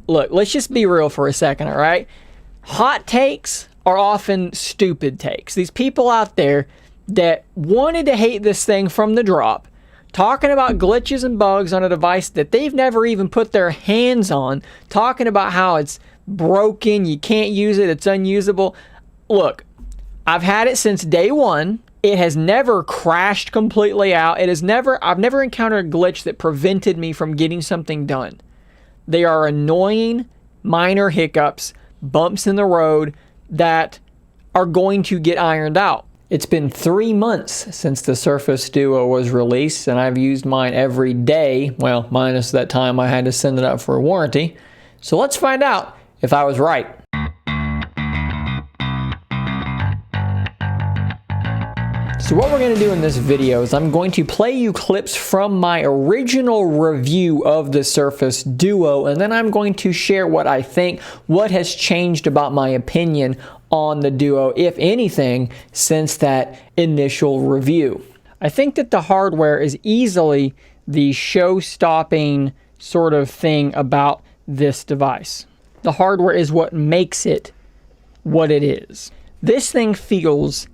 look, let's just be real for a second, all right? Hot takes are often stupid takes. These people out there that wanted to hate this thing from the drop, talking about glitches and bugs on a device that they've never even put their hands on, talking about how it's broken, you can't use it, it's unusable. Look, I've had it since day one. It has never crashed completely out. I've never encountered a glitch that prevented me from getting something done. They are annoying, minor hiccups, bumps in the road that are going to get ironed out. It's been 3 months since the Surface Duo was released, and I've used mine every day, well, minus that time I had to send it up for a warranty. So let's find out if I was right. So what we're going to do in this video is I'm going to play you clips from my original review of the Surface Duo, and then I'm going to share what I think, what has changed about my opinion on the Duo, if anything, since that initial review. I think that the hardware is easily the show-stopping sort of thing about this device. The hardware is what makes it what it is. This thing feels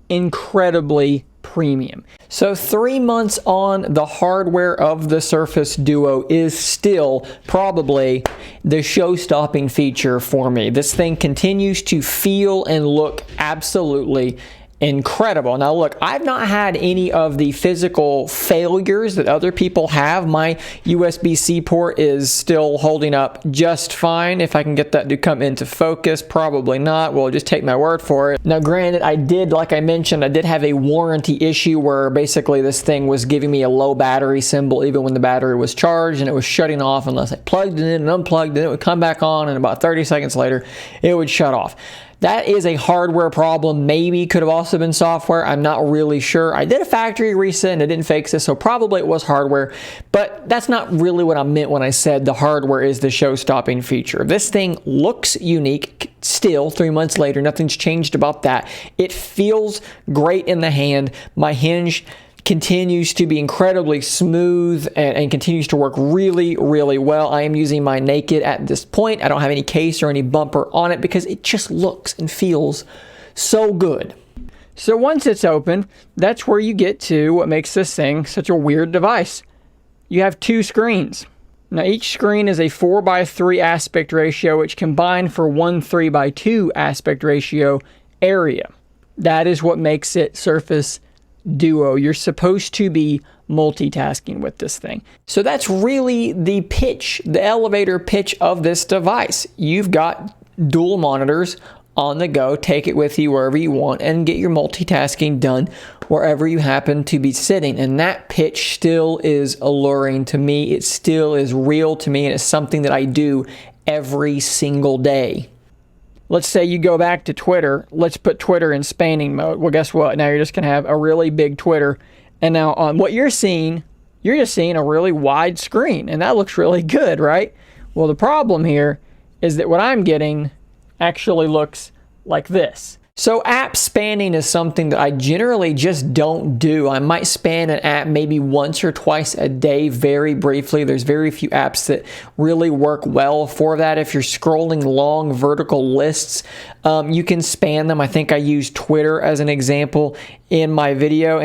incredibly premium. So 3 months on, the hardware of the Surface Duo is still probably the show-stopping feature for me. This thing continues to feel and look absolutely incredible. Now look, I've not had any of the physical failures that other people have. My USB-C port is still holding up just fine. If I can get that to come into focus, probably not. Well, just take my word for it. Now granted, like I mentioned, I did have a warranty issue where basically this thing was giving me a low battery symbol even when the battery was charged, and it was shutting off unless I plugged it in and unplugged it. It would come back on, and about 30 seconds later, it would shut off. That is a hardware problem. Maybe could have also been software. I'm not really sure. I did a factory reset and it didn't fix it, so probably it was hardware. But that's not really what I meant when I said the hardware is the show-stopping feature. This thing looks unique still 3 months later. Nothing's changed about that. It feels great in the hand. My hinge continues to be incredibly smooth and continues to work really, really well. I am using my naked at this point. I don't have any case or any bumper on it because it just looks and feels so good. So once it's open, that's where you get to what makes this thing such a weird device. You have 2 screens. Now each screen is a 4:3 aspect ratio, which combined for one 3:2 aspect ratio area. That is what makes it Surface Duo. You're supposed to be multitasking with this thing. So that's really the pitch, the elevator pitch of this device. You've got dual monitors on the go. Take it with you wherever you want and get your multitasking done wherever you happen to be sitting. And that pitch still is alluring to me. It still is real to me, and it's something that I do every single day. Let's say you go back to Twitter. Let's put Twitter in spanning mode. Well, guess what? Now you're just going to have a really big Twitter. And now on what you're seeing, you're just seeing a really wide screen. And that looks really good, right? Well, the problem here is that what I'm getting actually looks like this. So app spanning is something that I generally just don't do. I might span an app maybe once or twice a day very briefly. There's very few apps that really work well for that. If you're scrolling long vertical lists, you can span them. I think I use Twitter as an example in my video.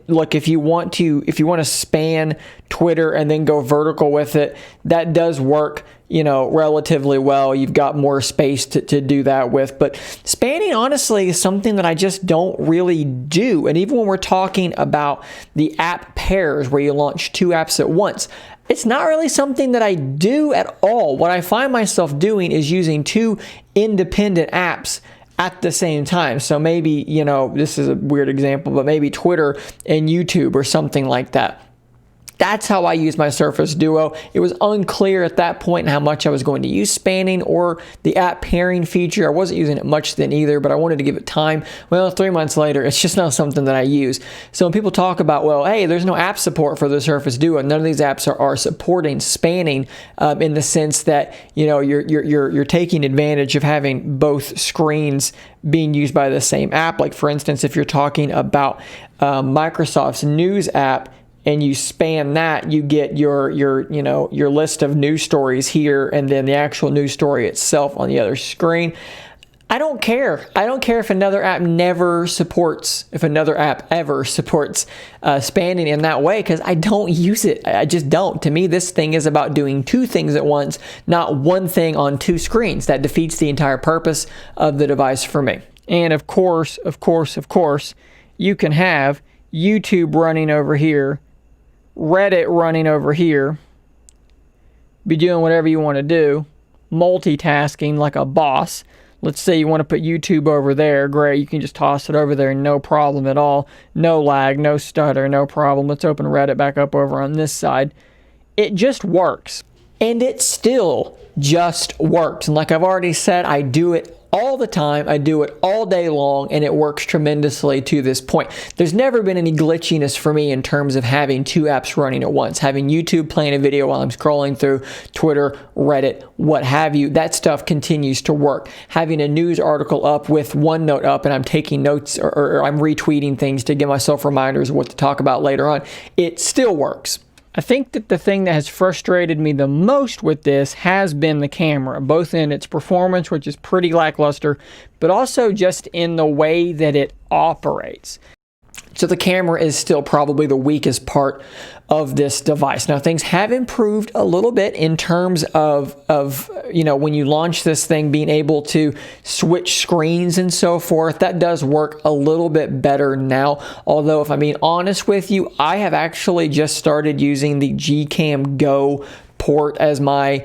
Look, if you want to span Twitter and then go vertical with it, that does work, you know, relatively well. You've got more space to do that with. But spanning, honestly, is something that I just don't really do. And even when we're talking about the app pairs where you launch 2 apps at once, it's not really something that I do at all. What I find myself doing is using 2 independent apps at the same time. So maybe, you know, this is a weird example, but maybe Twitter and YouTube or something like that. That's how I use my Surface Duo. It was unclear at that point how much I was going to use spanning or the app pairing feature. I wasn't using it much then either, but I wanted to give it time. Well, 3 months later, it's just not something that I use. So when people talk about, well, hey, there's no app support for the Surface Duo, none of these apps are supporting spanning in the sense that, you know, you're taking advantage of having both screens being used by the same app. Like for instance, if you're talking about Microsoft's News app, and you span that, you get your list of news stories here, and then the actual news story itself on the other screen. I don't care. I don't care if another app ever supports spanning in that way, because I don't use it. I just don't. To me, this thing is about doing two things at once, not one thing on two screens. That defeats the entire purpose of the device for me. And of course, you can have YouTube running over here, Reddit running over here, be doing whatever you want to do, multitasking like a boss. Let's say you want to put YouTube over there. Great, you can just toss it over there, no problem at all. No lag, no stutter, no problem. Let's open Reddit back up over on this side. It just works. And it still just works. And like I've already said, I do it all the time. I do it all day long, and it works tremendously to this point. There's never been any glitchiness for me in terms of having two apps running at once. Having YouTube playing a video while I'm scrolling through Twitter, Reddit, what have you, that stuff continues to work. Having a news article up with OneNote up and I'm taking notes or I'm retweeting things to give myself reminders of what to talk about later on, it still works. I think that the thing that has frustrated me the most with this has been the camera, both in its performance, which is pretty lackluster, but also just in the way that it operates. So the camera is still probably the weakest part of this device. Now, things have improved a little bit in terms of when you launch this thing, being able to switch screens and so forth. That does work a little bit better now. Although, if I'm being honest with you, I have actually just started using the Gcam Go port as my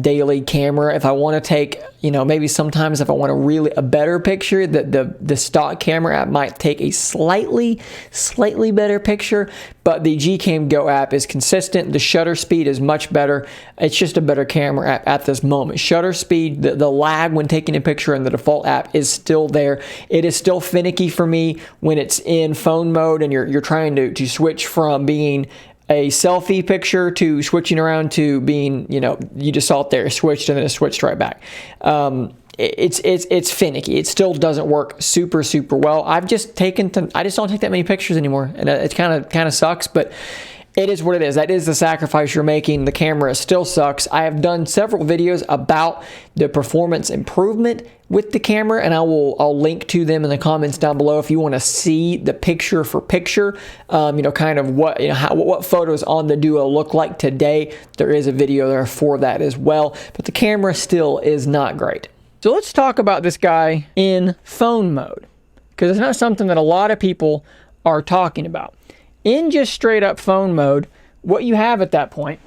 daily camera. If I want to take, maybe sometimes if I want a better picture, the stock camera app might take a slightly better picture, but the Gcam Go app is consistent. The shutter speed is much better. It's just a better camera app at this moment. Shutter speed, the lag when taking a picture in the default app is still there. It is still finicky for me when it's in phone mode and you're trying to switch from being a selfie picture to switching around to being, you just saw it there, switched, and then it switched right back. It's finicky. It still doesn't work super well. I just don't take that many pictures anymore, and it kind of sucks, but it is what it is. That is the sacrifice you're making. The camera still sucks. I have done several videos about the performance improvement with the camera, and I'll link to them in the comments down below if you want to see the picture for picture, kind of what photos on the Duo look like today. There is a video there for that as well, but the camera still is not great. So let's talk about this guy in phone mode, because it's not something that a lot of people are talking about. In just straight up phone mode, what you have at that point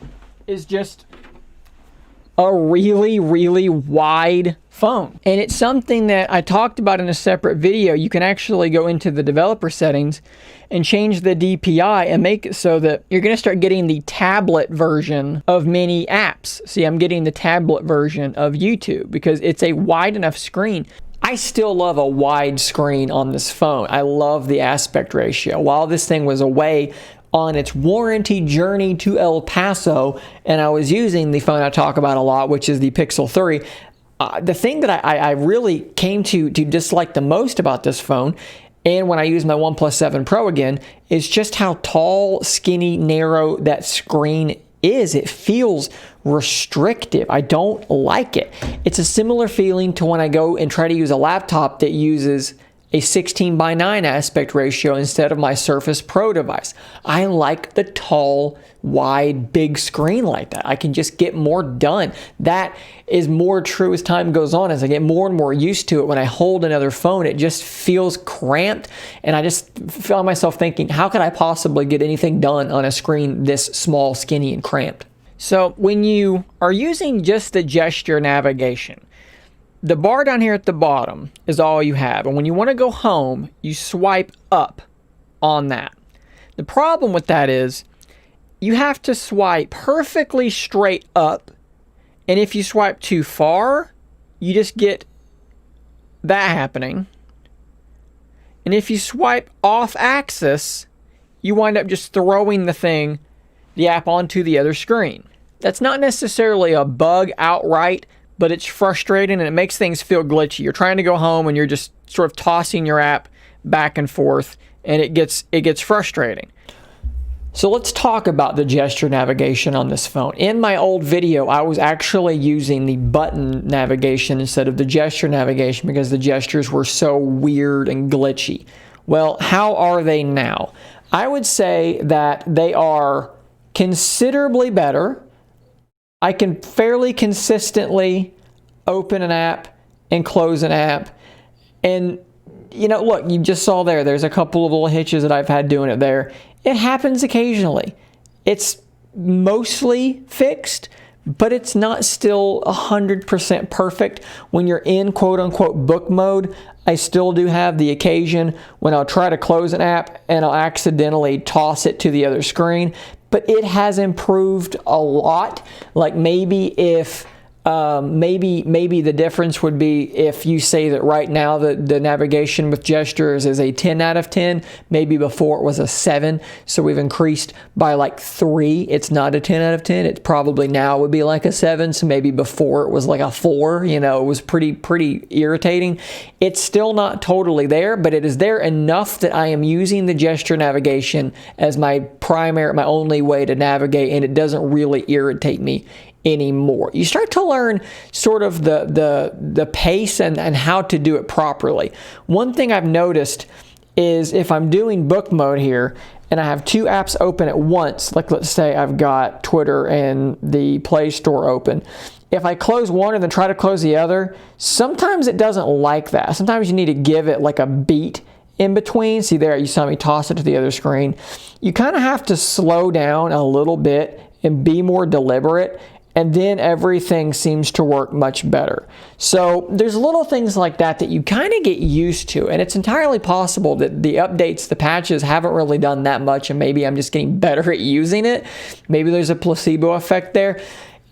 is just a really wide phone. And it's something that I talked about in a separate video. You can actually go into the developer settings and change the DPI and make it so that you're going to start getting the tablet version of many apps. See, I'm getting the tablet version of YouTube because it's a wide enough screen. I still love a wide screen on this phone. I love the aspect ratio. While this thing was away on its warranty journey to El Paso, and I was using the phone I talk about a lot, which is the Pixel 3, the thing that I really came to dislike the most about this phone, and when I use my OnePlus 7 Pro again, is just how tall, skinny, narrow that screen is. It feels restrictive. I don't like it. It's a similar feeling to when I go and try to use a laptop that uses a 16:9 aspect ratio instead of my Surface Pro device. I like the tall, wide, big screen like that. I can just get more done. That is more true as time goes on. As I get more and more used to it, when I hold another phone, it just feels cramped, and I just found myself thinking, how could I possibly get anything done on a screen this small, skinny, and cramped? So when you are using just the gesture navigation, the bar down here at the bottom is all you have. And when you want to go home, you swipe up on that. The problem with that is you have to swipe perfectly straight up. And if you swipe too far, you just get that happening. And if you swipe off axis, you wind up just throwing the app onto the other screen. That's not necessarily a bug outright, but it's frustrating and it makes things feel glitchy. You're trying to go home and you're just sort of tossing your app back and forth, and it gets frustrating. So let's talk about the gesture navigation on this phone. In my old video, I was actually using the button navigation instead of the gesture navigation because the gestures were so weird and glitchy. Well, how are they now? I would say that they are considerably better. I can fairly consistently open an app and close an app. And, you know, look, you just saw there's a couple of little hitches that I've had doing it there. It happens occasionally. It's mostly fixed, but it's not still 100% perfect. When you're in quote-unquote book mode, I still do have the occasion when I'll try to close an app and I'll accidentally toss it to the other screen. But it has improved a lot. Like maybe if maybe the difference would be if you say that right now the navigation with gestures is a 10 out of 10, maybe before it was a 7, so we've increased by like 3. It's not a 10 out of 10. It probably now would be like a 7, so maybe before it was like a 4. You know, it was pretty irritating. It's still not totally there, but it is there enough that I am using the gesture navigation as my only way to navigate, and it doesn't really irritate me anymore. You start to learn sort of the pace and how to do it properly. One thing I've noticed is if I'm doing book mode here and I have 2 apps open at once, like let's say I've got Twitter and the Play Store open. If I close one and then try to close the other, sometimes it doesn't like that. Sometimes you need to give it like a beat in between. See there, you saw me toss it to the other screen. You kind of have to slow down a little bit and be more deliberate, and then everything seems to work much better. So there's little things like that that you kind of get used to, and it's entirely possible that the updates, the patches haven't really done that much, and maybe I'm just getting better at using it. Maybe there's a placebo effect there.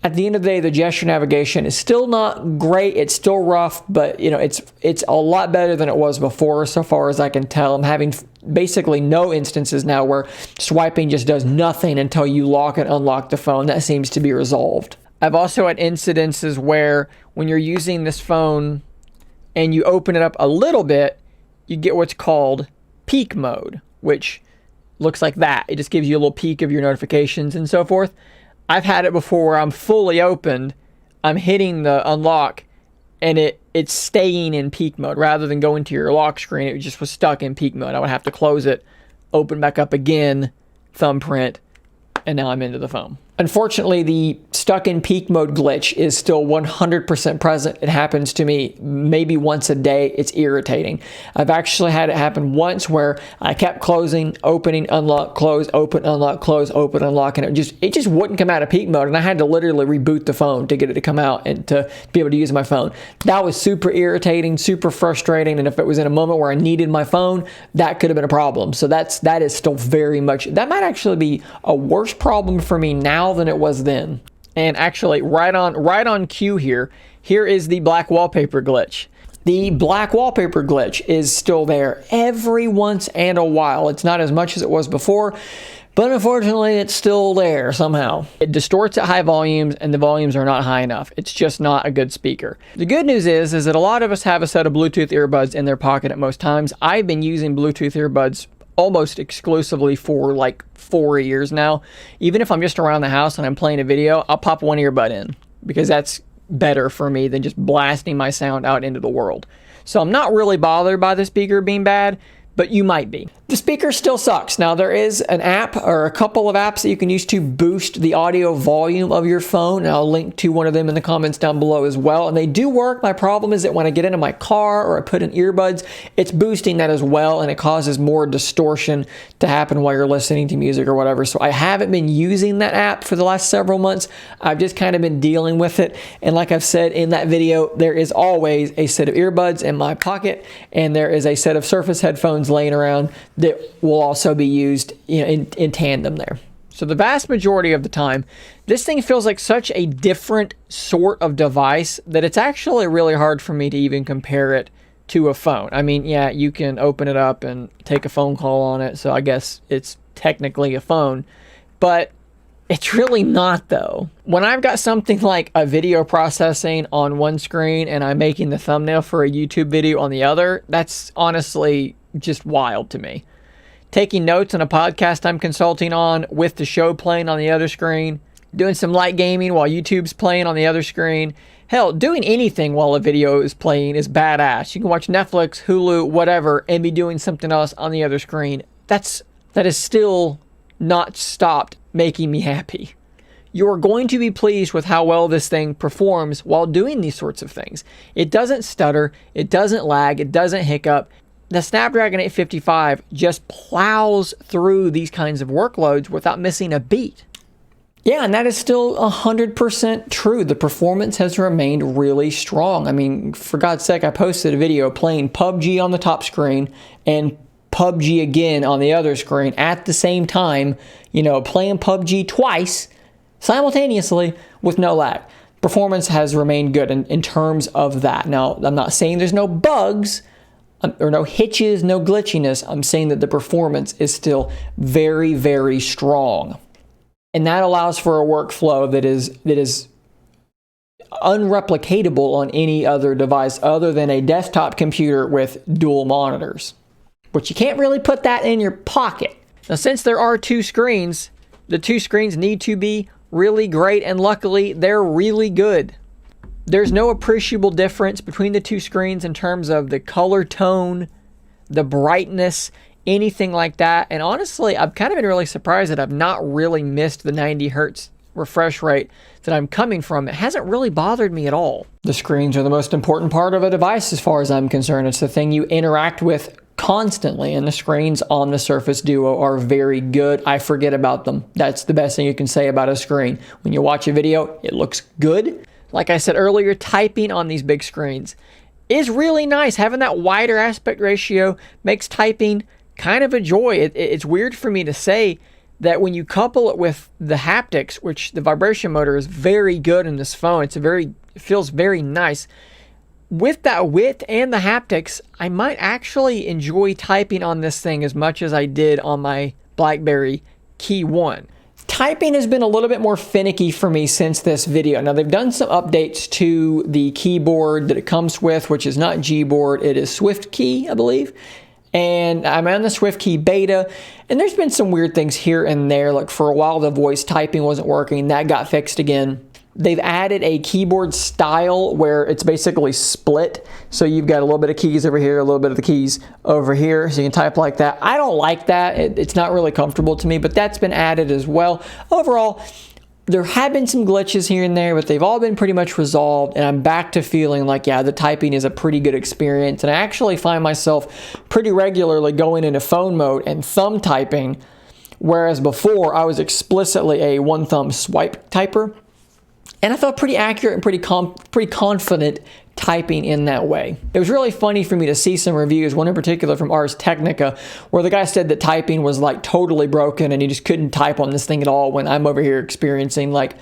At the end of the day, the gesture navigation is still not great. It's still rough, but you know, it's a lot better than it was before, so far as I can tell. I'm having basically no instances now where swiping just does nothing until you lock and unlock the phone. That seems to be resolved. I've also had incidences where when you're using this phone and you open it up a little bit, you get what's called peek mode, which looks like that. It just gives you a little peek of your notifications and so forth. I've had it before where I'm fully opened, I'm hitting the unlock, and it's staying in peek mode. Rather than going to your lock screen, it just was stuck in peek mode. I would have to close it, open back up again, thumbprint, and now I'm into the phone. Unfortunately, the stuck in peek mode glitch is still 100% present. It happens to me maybe once a day. It's irritating. I've actually had it happen once where I kept closing, opening, unlock, close, open, unlock, close, open, unlock, and it just wouldn't come out of peek mode, and I had to literally reboot the phone to get it to come out and to be able to use my phone. That was super irritating, super frustrating, and if it was in a moment where I needed my phone, that could have been a problem. So that is still very much, that might actually be a worse problem for me now than it was then. And actually, right on cue here is the black wallpaper glitch. The black wallpaper glitch is still there every once in a while. It's not as much as it was before, but unfortunately, it's still there somehow. It distorts at high volumes, and the volumes are not high enough. It's just not a good speaker. The good news is that a lot of us have a set of Bluetooth earbuds in their pocket at most times. I've been using Bluetooth earbuds almost exclusively for like 4 years now. Even if I'm just around the house and I'm playing a video, I'll pop one earbud in because that's better for me than just blasting my sound out into the world. So I'm not really bothered by the speaker being bad, but you might be. The speaker still sucks. Now there is an app or a couple of apps that you can use to boost the audio volume of your phone, and I'll link to one of them in the comments down below as well, and they do work. My problem is that when I get into my car or I put in earbuds, it's boosting that as well, and it causes more distortion to happen while you're listening to music or whatever. So I haven't been using that app for the last several months. I've just kind of been dealing with it, and like I've said in that video, there is always a set of earbuds in my pocket, and there is a set of Surface headphones laying around that will also be used, you know, in tandem there. So the vast majority of the time, this thing feels like such a different sort of device that it's actually really hard for me to even compare it to a phone. I mean, yeah, you can open it up and take a phone call on it, so I guess it's technically a phone, but it's really not though. When I've got something like a video processing on one screen and I'm making the thumbnail for a YouTube video on the other, that's honestly just wild to me. taking notes on a podcast I'm consulting on with the show playing on the other screen, doing some light gaming while YouTube's playing on the other screen. Hell, doing anything while a video is playing is badass. You can watch Netflix, Hulu, whatever, and be doing something else on the other screen. That is still not stopped making me happy. You're going to be pleased with how well this thing performs while doing these sorts of things. It doesn't stutter, it doesn't lag, it doesn't hiccup. The Snapdragon 855 just plows through these kinds of workloads without missing a beat. Yeah, and that is still 100% true. The performance has remained really strong. I mean, for God's sake, I posted a video playing PUBG on the top screen and PUBG again on the other screen at the same time, playing PUBG twice simultaneously with no lag. Performance has remained good in terms of that. Now, I'm not saying there's no bugs or no hitches, no glitchiness. I'm saying that the performance is still very, very strong. And that allows for a workflow that is unreplicatable on any other device other than a desktop computer with dual monitors. But you can't really put that in your pocket. Now, since there are two screens, the two screens need to be really great, and luckily, they're really good. There's no appreciable difference between the two screens in terms of the color tone, the brightness, anything like that. And honestly, I've kind of been really surprised that I've not really missed the 90 hertz refresh rate that I'm coming from. It hasn't really bothered me at all. The screens are the most important part of a device as far as I'm concerned. It's the thing you interact with constantly, and the screens on the Surface Duo are very good. I forget about them. That's the best thing you can say about a screen. When you watch a video, it looks good. Like I said earlier, typing on these big screens is really nice. Having that wider aspect ratio makes typing kind of a joy. It's weird for me to say that when you couple it with the haptics, which the vibration motor is very good in this phone. It feels very nice. With that width and the haptics, I might actually enjoy typing on this thing as much as I did on my BlackBerry Key 1. Typing has been a little bit more finicky for me since this video. Now, they've done some updates to the keyboard that it comes with, which is not Gboard, it is SwiftKey, I believe. And I'm on the SwiftKey beta, and there's been some weird things here and there. Like for a while, the voice typing wasn't working. That got fixed again. They've added a keyboard style where it's basically split. So you've got a little bit of keys over here, a little bit of the keys over here, so you can type like that. I don't like that. It's not really comfortable to me, but that's been added as well. Overall, there have been some glitches here and there, but they've all been pretty much resolved, and I'm back to feeling like, yeah, the typing is a pretty good experience. And I actually find myself pretty regularly going into phone mode and thumb typing, whereas before I was explicitly a one-thumb swipe typer. And I felt pretty accurate and pretty confident typing in that way. It was really funny for me to see some reviews, one in particular from Ars Technica, where the guy said that typing was like totally broken and he just couldn't type on this thing at all, when I'm over here experiencing like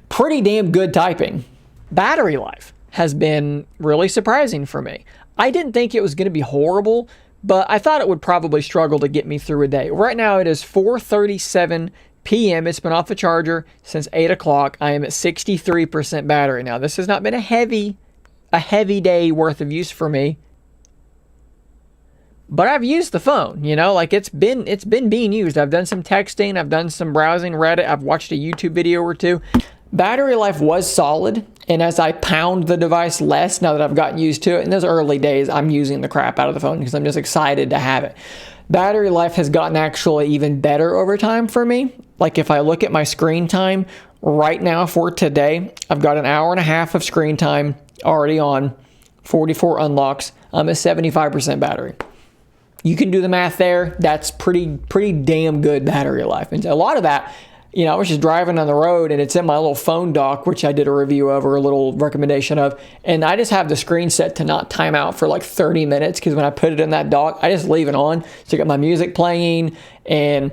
pretty damn good typing. Battery life has been really surprising for me. I didn't think it was going to be horrible, but I thought it would probably struggle to get me through a day. Right now it is 4:37 p.m. It's been off the charger since 8 o'clock. I am at 63% battery. Now, this has not been a heavy day worth of use for me, but I've used the phone, like it's been being used. I've done some texting, I've done some browsing Reddit, I've watched a YouTube video or two. Battery life was solid, and as I pound the device less now that I've gotten used to it, in those early days, I'm using the crap out of the phone because I'm just excited to have it. Battery life has gotten actually even better over time for me. Like if I look at my screen time right now for today, I've got an hour and a half of screen time already on, 44 unlocks. I'm at 75% battery. You can do the math there. That's pretty damn good battery life. And a lot of that, I was just driving on the road and it's in my little phone dock, which I did a review of or a little recommendation of. And I just have the screen set to not time out for like 30 minutes because when I put it in that dock, I just leave it on. So I got my music playing, and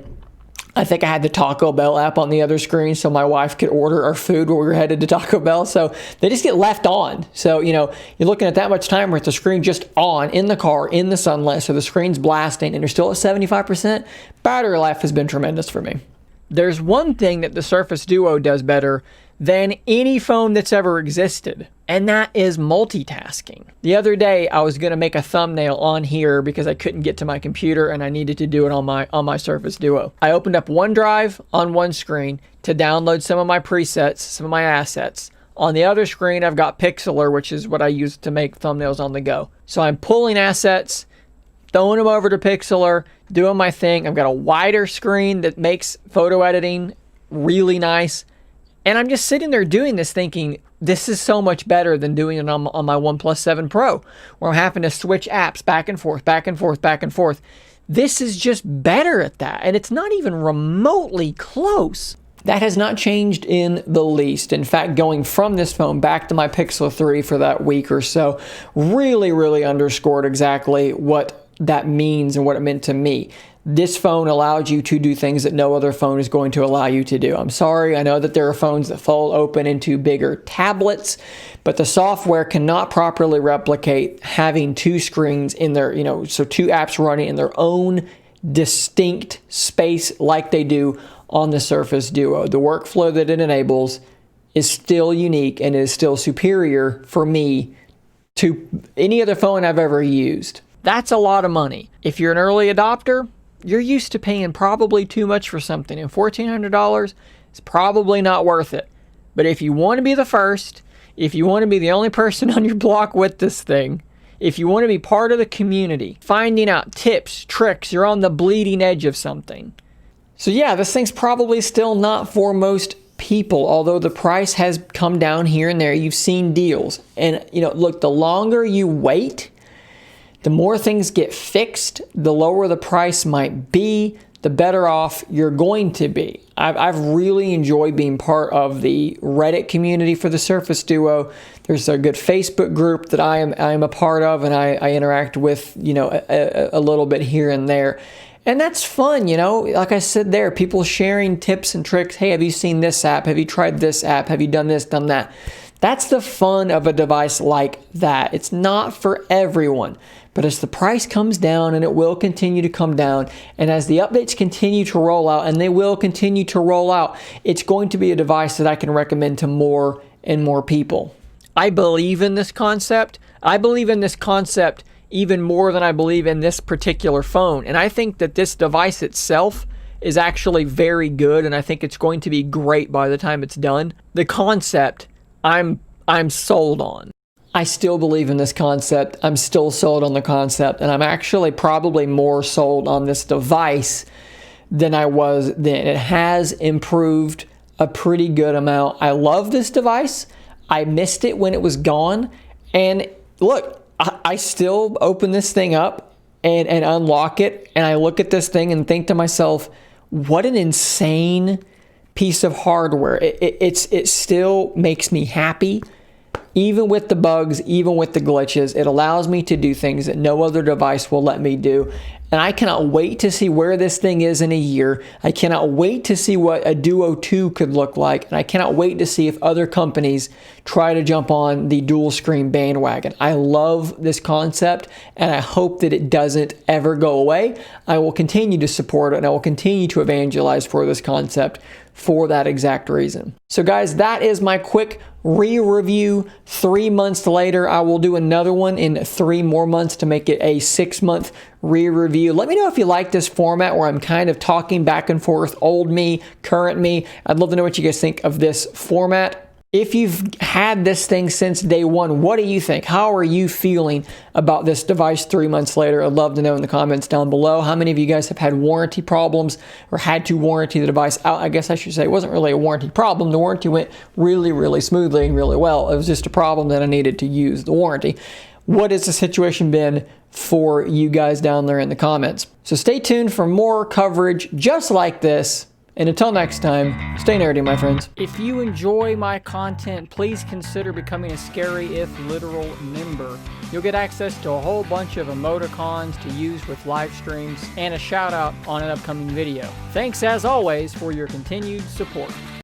I think I had the Taco Bell app on the other screen so my wife could order our food when we were headed to Taco Bell. So they just get left on. So, you're looking at that much time with the screen just on in the car, in the sunlight. So the screen's blasting and you're still at 75%. Battery life has been tremendous for me. There's one thing that the Surface Duo does better than any phone that's ever existed. And that is multitasking. The other day, I was going to make a thumbnail on here because I couldn't get to my computer and I needed to do it on my Surface Duo. I opened up OneDrive on one screen to download some of my presets, some of my assets. On the other screen, I've got Pixlr, which is what I use to make thumbnails on the go. So I'm pulling assets, throwing them over to Pixlr, doing my thing. I've got a wider screen that makes photo editing really nice. And I'm just sitting there doing this thinking, this is so much better than doing it on my OnePlus 7 Pro, where I'm having to switch apps back and forth, back and forth, back and forth. This is just better at that. And it's not even remotely close. That has not changed in the least. In fact, going from this phone back to my Pixel 3 for that week or so really underscored exactly what that means and what it meant to me. This phone allows you to do things that no other phone is going to allow you to do. I'm sorry, I know that there are phones that fold open into bigger tablets, but the software cannot properly replicate having two screens in their, so two apps running in their own distinct space like they do on the Surface Duo. The workflow that it enables is still unique and is still superior for me to any other phone I've ever used. That's a lot of money. If you're an early adopter, you're used to paying probably too much for something, and $1,400 is probably not worth it. But if you want to be the first, if you want to be the only person on your block with this thing, if you want to be part of the community, finding out tips, tricks, you're on the bleeding edge of something. So yeah, this thing's probably still not for most people, although the price has come down here and there. You've seen deals. And look, the longer you wait, the more things get fixed, the lower the price might be, the better off you're going to be. I've really enjoyed being part of the Reddit community for the Surface Duo. There's a good Facebook group that I am a part of, and I interact with a little bit here and there. And that's fun, like I said there, people sharing tips and tricks. Hey, have you seen this app? Have you tried this app? Have you done this, done that? That's the fun of a device like that. It's not for everyone, but as the price comes down, and it will continue to come down, and as the updates continue to roll out, and they will continue to roll out, it's going to be a device that I can recommend to more and more people. I believe in this concept. I believe in this concept even more than I believe in this particular phone. And I think that this device itself is actually very good, and I think it's going to be great by the time it's done. The concept, I'm sold on. I still believe in this concept. I'm still sold on the concept, and I'm actually probably more sold on this device than I was then. It has improved a pretty good amount. I love this device. I missed it when it was gone, and look, I still open this thing up and unlock it, and I look at this thing and think to myself, what an insane piece of hardware. It still makes me happy. Even with the bugs, even with the glitches, it allows me to do things that no other device will let me do. And I cannot wait to see where this thing is in a year. I cannot wait to see what a Duo 2 could look like. And I cannot wait to see if other companies try to jump on the dual screen bandwagon. I love this concept, and I hope that it doesn't ever go away. I will continue to support it, and I will continue to evangelize for this concept for that exact reason. So guys, that is my quick re-review. 3 months later, I will do another one in 3 more months to make it a 6-month re-review. Let me know if you like this format where I'm kind of talking back and forth, old me, current me. I'd love to know what you guys think of this format. If you've had this thing since day one, what do you think? How are you feeling about this device 3 months later? I'd love to know in the comments down below. How many of you guys have had warranty problems or had to warranty the device out? I guess I should say it wasn't really a warranty problem. The warranty went really smoothly and really well. It was just a problem that I needed to use the warranty. What has the situation been for you guys down there in the comments? So stay tuned for more coverage just like this. And until next time, stay nerdy, my friends. If you enjoy my content, please consider becoming a Scary If Literal member. You'll get access to a whole bunch of emoticons to use with live streams and a shout out on an upcoming video. Thanks as always for your continued support.